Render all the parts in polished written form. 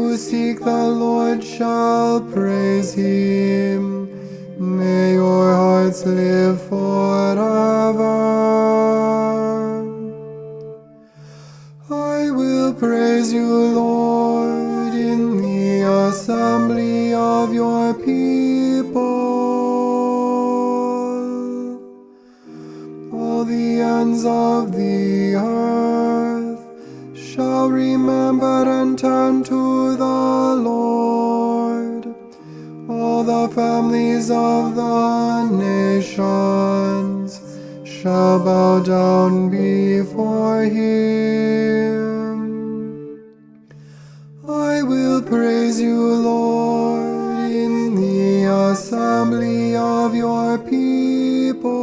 who seek the Lord shall praise him. May your hearts live forever. I will praise you, Lord, in the assembly of your people. All the ends of the earth shall remember and turn to the Lord. All the families of the nations shall bow down before him. I will praise you, Lord, in the assembly of your people.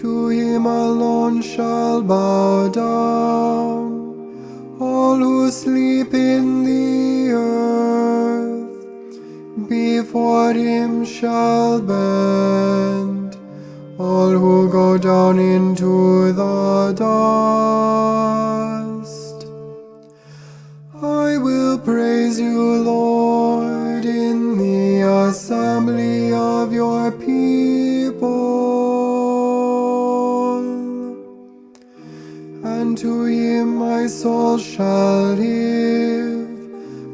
To him alone shall bow down all who sleep in the earth. Before him shall bend all who go down into the dust. I will praise you, Lord, in the assembly of your people. And to him my soul shall live,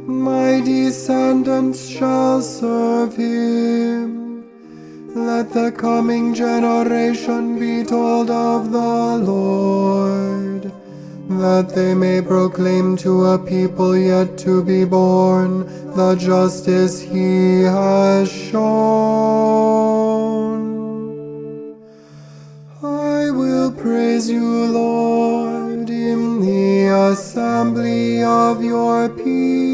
my descendants shall serve him. Let the coming generation be told of the Lord, that they may proclaim to a people yet to be born the justice he has shown. I will praise you, Lord, in the assembly of your people.